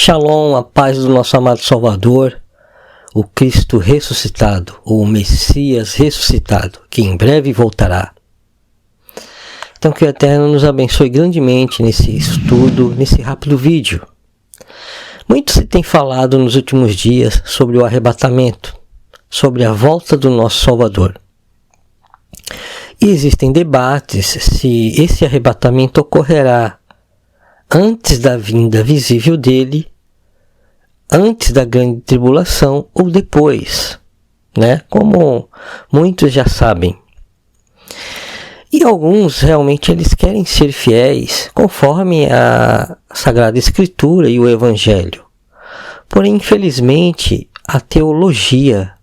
Shalom, a paz do nosso amado Salvador, o Cristo ressuscitado, o Messias ressuscitado, que em breve voltará. Então que o Eterno nos abençoe grandemente nesse estudo, nesse rápido vídeo. Muito se tem falado nos últimos dias sobre o arrebatamento, sobre a volta do nosso Salvador. E existem debates se esse arrebatamento ocorrerá antes da vinda visível dele, antes da grande tribulação ou depois, né? Como muitos já sabem. E alguns realmente eles querem ser fiéis conforme a Sagrada Escritura e o Evangelho. Porém, infelizmente, a teologia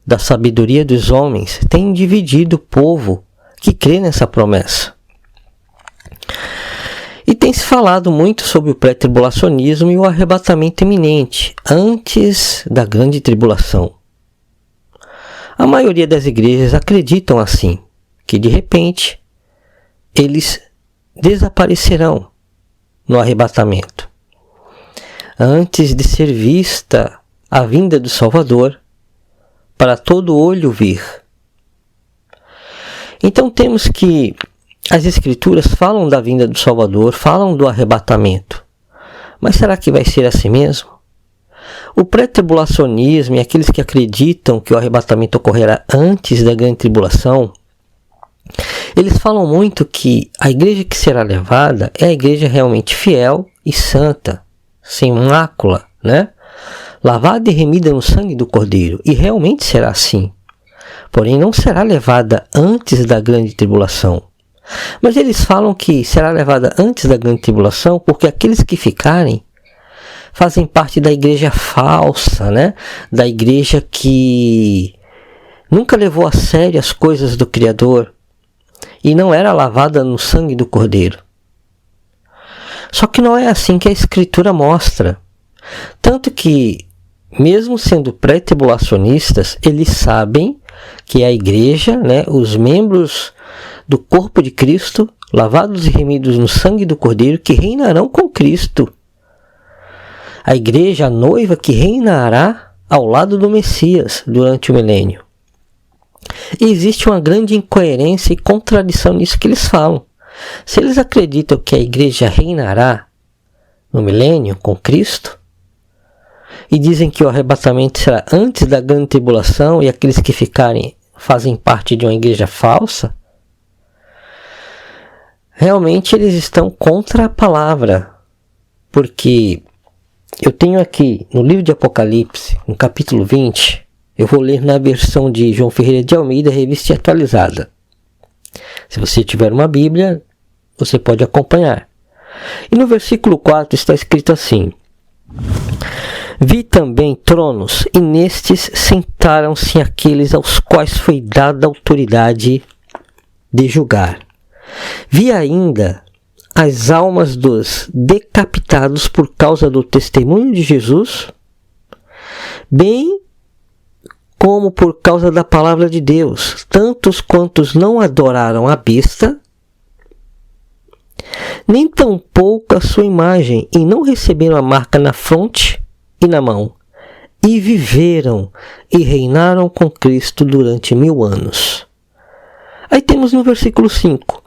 da sabedoria dos homens tem dividido o povo que crê nessa promessa. E tem se falado muito sobre o pré-tribulacionismo e o arrebatamento iminente, antes da grande tribulação. A maioria das igrejas acreditam assim, que de repente eles desaparecerão no arrebatamento, antes de ser vista a vinda do Salvador, para todo olho vir. Então temos que as Escrituras falam da vinda do Salvador, falam do arrebatamento. Mas será que vai ser assim mesmo? O pré-tribulacionismo e aqueles que acreditam que o arrebatamento ocorrerá antes da grande tribulação, eles falam muito que a igreja que será levada é a igreja realmente fiel e santa, sem mácula, né? Lavada e remida no sangue do Cordeiro. E realmente será assim. Porém, não será levada antes da grande tribulação. Mas eles falam que será levada antes da grande tribulação porque aqueles que ficarem fazem parte da igreja falsa, né? Da igreja que nunca levou a sério as coisas do Criador e não era lavada no sangue do Cordeiro. Só que não é assim que a Escritura mostra. Tanto que, mesmo sendo pré-tribulacionistas, eles sabem que a igreja, né, os membros do corpo de Cristo, lavados e remidos no sangue do Cordeiro, que reinarão com Cristo. A igreja, a noiva que reinará ao lado do Messias durante o milênio. E existe uma grande incoerência e contradição nisso que eles falam. Se eles acreditam que a igreja reinará no milênio com Cristo, e dizem que o arrebatamento será antes da grande tribulação e aqueles que ficarem fazem parte de uma igreja falsa, realmente eles estão contra a palavra. Porque eu tenho aqui no livro de Apocalipse, no capítulo 20, eu vou ler na versão de João Ferreira de Almeida, revista atualizada. Se você tiver uma Bíblia, você pode acompanhar. E no versículo 4 está escrito assim: Vi também tronos, e nestes sentaram-se aqueles aos quais foi dada a autoridade de julgar. Vi ainda as almas dos decapitados por causa do testemunho de Jesus, bem como por causa da palavra de Deus, tantos quantos não adoraram a besta, nem tampouco a sua imagem, e não receberam a marca na fronte e na mão, e viveram e reinaram com Cristo durante 1000 anos. Aí temos no versículo 5: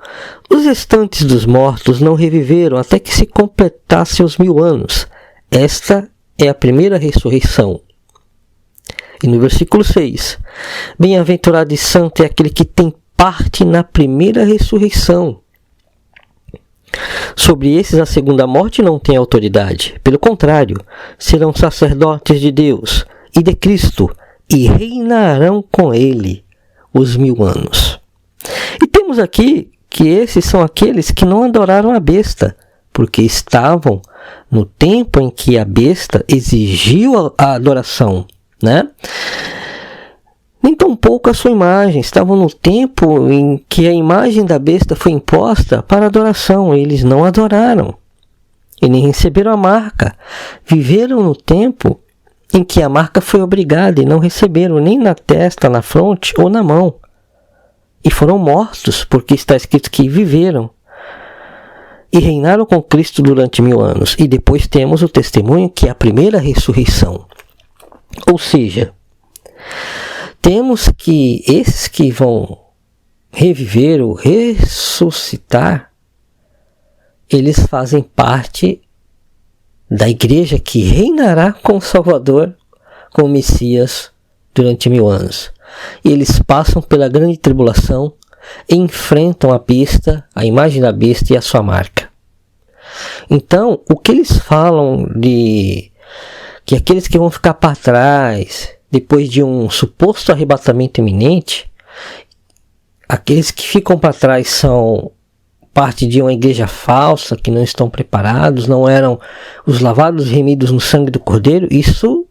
Os restantes dos mortos não reviveram até que se completassem os 1000 anos. Esta é a primeira ressurreição. E no versículo 6: Bem-aventurado e santo é aquele que tem parte na primeira ressurreição. Sobre esses a segunda morte não tem autoridade. Pelo contrário, serão sacerdotes de Deus e de Cristo, e reinarão com ele os 1000 anos. E temos aqui que esses são aqueles que não adoraram a besta, porque estavam no tempo em que a besta exigiu a adoração, né? Nem tampouco a sua imagem. Estavam no tempo em que a imagem da besta foi imposta para adoração. Eles não adoraram e nem receberam a marca. Viveram no tempo em que a marca foi obrigada e não receberam nem na testa, na fronte ou na mão. E foram mortos, porque está escrito que viveram e reinaram com Cristo durante 1000 anos. E depois temos o testemunho, que é a primeira ressurreição. Ou seja, temos que esses que vão reviver ou ressuscitar, eles fazem parte da igreja que reinará com o Salvador, com o Messias, durante 1000 anos. E eles passam pela grande tribulação e enfrentam a besta, a imagem da besta e a sua marca. Então, o que eles falam de que aqueles que vão ficar para trás depois de um suposto arrebatamento iminente, aqueles que ficam para trás são parte de uma igreja falsa, que não estão preparados, não eram os lavados e remidos no sangue do Cordeiro, isso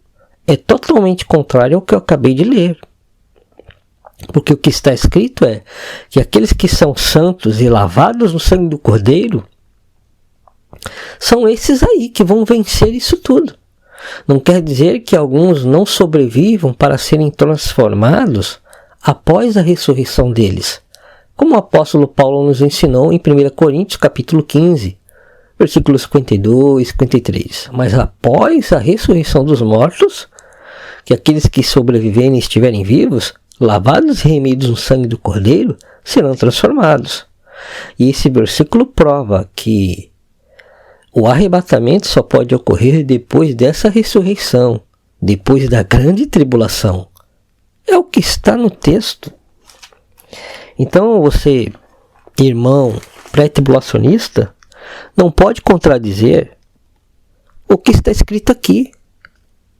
é totalmente contrário ao que eu acabei de ler. Porque o que está escrito é que aqueles que são santos e lavados no sangue do Cordeiro são esses aí que vão vencer isso tudo. Não quer dizer que alguns não sobrevivam para serem transformados após a ressurreição deles, como o apóstolo Paulo nos ensinou em 1 Coríntios capítulo 15, versículos 52 e 53. Mas após a ressurreição dos mortos, que aqueles que sobreviverem e estiverem vivos, lavados e remidos no sangue do Cordeiro, serão transformados. E esse versículo prova que o arrebatamento só pode ocorrer depois dessa ressurreição, depois da grande tribulação. É o que está no texto. Então você, irmão pré-tribulacionista, não pode contradizer o que está escrito aqui.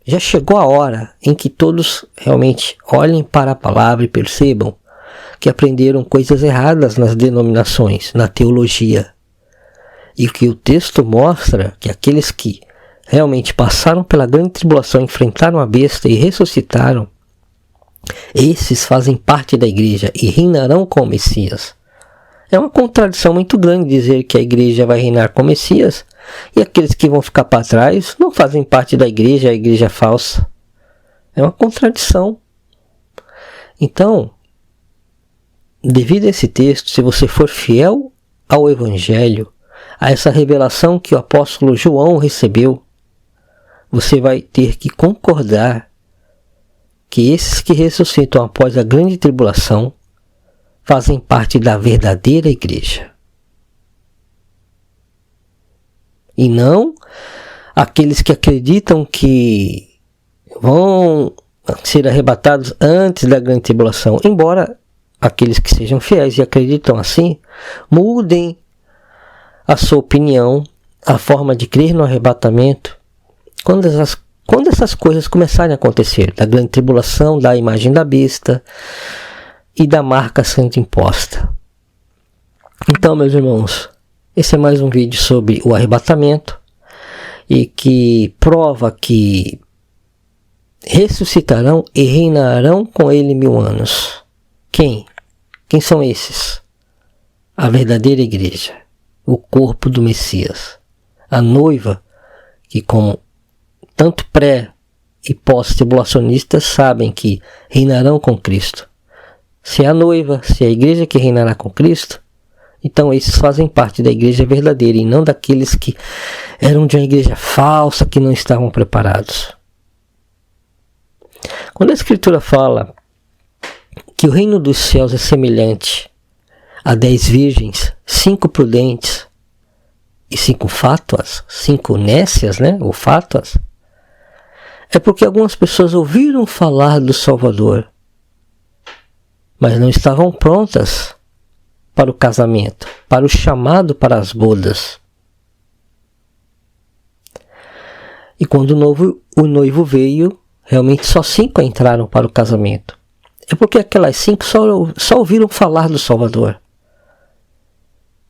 Já chegou a hora em que todos realmente olhem para a palavra e percebam que aprenderam coisas erradas nas denominações, na teologia. E que o texto mostra que aqueles que realmente passaram pela grande tribulação, enfrentaram a besta e ressuscitaram, esses fazem parte da igreja e reinarão com o Messias. É uma contradição muito grande dizer que a igreja vai reinar com o Messias e aqueles que vão ficar para trás não fazem parte da igreja, a igreja é falsa. É uma contradição. Então, devido a esse texto, se você for fiel ao Evangelho, a essa revelação que o apóstolo João recebeu, você vai ter que concordar que esses que ressuscitam após a grande tribulação fazem parte da verdadeira igreja. E não aqueles que acreditam que vão ser arrebatados antes da grande tribulação. Embora aqueles que sejam fiéis e acreditam assim, mudem a sua opinião, a forma de crer no arrebatamento, quando essas coisas começarem a acontecer, da grande tribulação, da imagem da besta e da marca sendo imposta. Então, meus irmãos, esse é mais um vídeo sobre o arrebatamento e que prova que ressuscitarão e reinarão com ele 1000 anos. Quem? Quem são esses? A verdadeira igreja, o corpo do Messias, a noiva que, como tanto pré e pós-tribulacionistas, sabem que reinarão com Cristo. Se é a noiva, se é a igreja que reinará com Cristo, então esses fazem parte da igreja verdadeira e não daqueles que eram de uma igreja falsa, que não estavam preparados. Quando a Escritura fala que o reino dos céus é semelhante a 10 virgens, 5 prudentes e 5 fátuas, 5 nécias, ou fátuas, é porque algumas pessoas ouviram falar do Salvador, mas não estavam prontas para o casamento, para o chamado para as bodas. E quando o noivo veio, realmente só 5 entraram para o casamento. É porque aquelas 5 só ouviram falar do Salvador,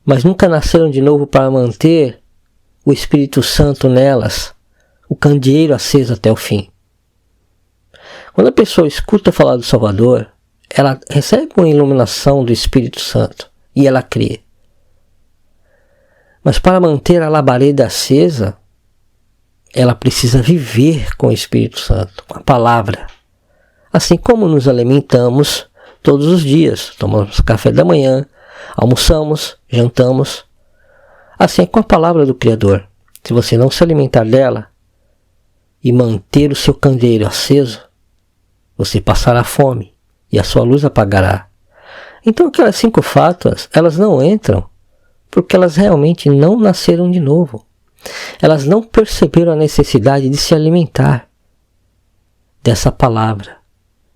mas nunca nasceram de novo para manter o Espírito Santo nelas, o candeeiro aceso até o fim. Quando a pessoa escuta falar do Salvador, ela recebe uma iluminação do Espírito Santo e ela crê. Mas para manter a labareda acesa, ela precisa viver com o Espírito Santo, com a palavra. Assim como nos alimentamos todos os dias, tomamos café da manhã, almoçamos, jantamos. Assim é com a palavra do Criador. Se você não se alimentar dela e manter o seu candeeiro aceso, você passará fome e a sua luz apagará. Então aquelas 5 fátuas, elas não entram porque elas realmente não nasceram de novo. Elas não perceberam a necessidade de se alimentar dessa palavra,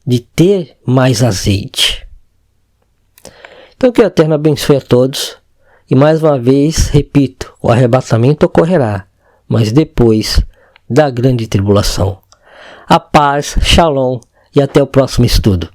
de ter mais azeite. Então que o Eterno abençoe a todos. E mais uma vez, repito, o arrebatamento ocorrerá, mas depois da grande tribulação. A paz, shalom e até o próximo estudo.